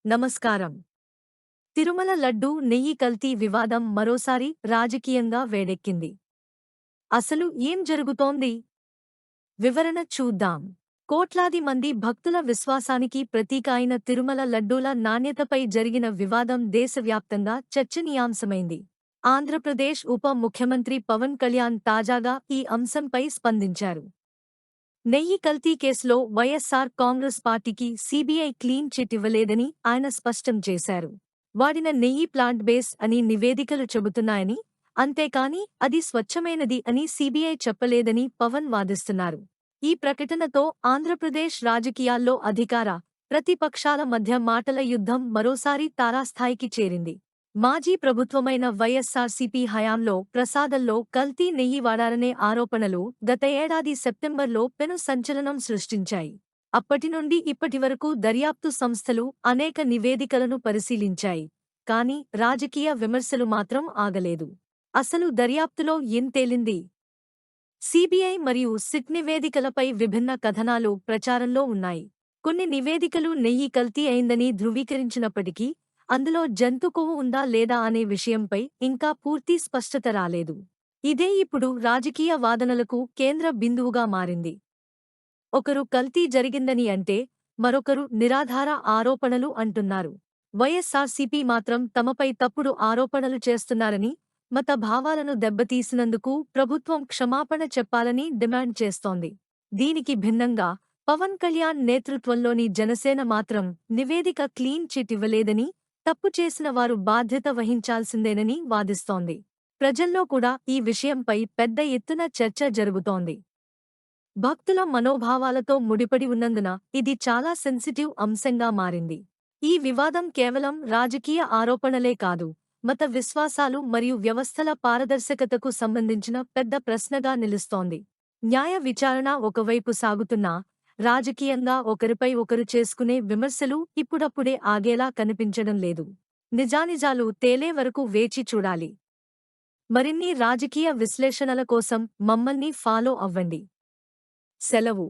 నమస్కారం. తిరుమల లడ్డూ నెయ్యి కల్తీ వివాదం మరోసారి రాజకీయంగా వేడెక్కింది. అసలు ఏం జరుగుతోంది? వివరణ చూద్దాం. కోట్లాది మంది భక్తుల విశ్వాసానికి ప్రతీక అయిన తిరుమల లడ్డూల నాణ్యతపై జరిగిన వివాదం దేశవ్యాప్తంగా చర్చనీయాంశమైంది. ఆంధ్రప్రదేశ్ ఉప ముఖ్యమంత్రి పవన్ కళ్యాణ్ తాజాగా ఈ అంశంపై స్పందించారు. నెయ్యి కల్తీ కేసులో వైఎస్సార్ కాంగ్రెస్ పార్టీకి సీబీఐ క్లీన్ చిట్ ఇవ్వలేదని ఆయన స్పష్టం చేశారు. వాడిన నెయ్యి ప్లాంట్ బేస్ అని నివేదికలు చెబుతున్నాయని, అంతేకాని అది స్వచ్ఛమైనది అని సీబీఐ చెప్పలేదని పవన్ వాదిస్తున్నారు. ఈ ప్రకటనతో ఆంధ్రప్రదేశ్ రాజకీయాల్లో అధికార, ప్రతిపక్షాల మధ్య మాటల యుద్ధం మరోసారి తారాస్థాయికి చేరింది. మాజీ ప్రభుత్వమైన వైఎస్సార్సీపీ హయాంలో ప్రసాదంలో కల్తీ నెయ్యి వాడారనే ఆరోపణలు గత ఏడాది సెప్టెంబర్లో పెను సంచలనం సృష్టించాయి. అప్పటినుండి ఇప్పటివరకు దర్యాప్తు సంస్థలు అనేక నివేదికలను పరిశీలించాయి. కానీ రాజకీయ విమర్శలు మాత్రం ఆగలేదు. అసలు దర్యాప్తులో ఏం తేలింది? సీబీఐ మరియు సిట్ నివేదికలపై విభిన్న కథనాలు ప్రచారంలో ఉన్నాయి. కొన్ని నివేదికలు నెయ్యి కల్తీ అయిందని ధృవీకరించినప్పటికీ, అందులో జంతు కొవ్వు ఉందా లేదా అనే విషయంపై ఇంకా పూర్తి స్పష్టత రాలేదు. ఇదే ఇప్పుడు రాజకీయ వాదనలకు కేంద్ర బిందువుగా మారింది. ఒకరు కల్తీ జరిగిందని అంటే, మరొకరు నిరాధార ఆరోపణలు అంటున్నారు. వైఎస్సార్సీపీ మాత్రం తమపై తప్పుడు ఆరోపణలు చేస్తున్నారని, మత భావాలను దెబ్బతీసినందుకు ప్రభుత్వం క్షమాపణ చెప్పాలని డిమాండ్ చేస్తోంది. దీనికి భిన్నంగా పవన్ కళ్యాణ్ నేతృత్వంలోని జనసేన మాత్రం నివేదిక క్లీన్ చిట్ ఇవ్వలేదని, తప్పు చేసిన వారు బాధ్యత వహించాల్సిందేనని వాదిస్తోంది. ప్రజల్లో కూడా ఈ విషయంపై పెద్ద ఎత్తున చర్చ జరుగుతోంది. భక్తుల మనోభావాలతో ముడిపడి ఉన్నందున ఇది చాలా సెన్సిటివ్ అంశంగా మారింది. ఈ వివాదం కేవలం రాజకీయ ఆరోపణలే కాదు, మత విశ్వాసాలు మరియు వ్యవస్థల పారదర్శకతకు సంబంధించిన పెద్ద ప్రశ్నగా నిలుస్తోంది. న్యాయ విచారణ ఒకవైపు సాగుతున్నా, రాజకీయంగా ఒకరిపై ఒకరు చేసుకునే విమర్శలు ఇప్పుడప్పుడే ఆగేలా కనిపించడం లేదు. నిజానిజాలు తేలే వరకు వేచి చూడాలి. మరిన్ని రాజకీయ విశ్లేషణల కోసం మమ్మల్ని ఫాలో అవ్వండి. సెలవు.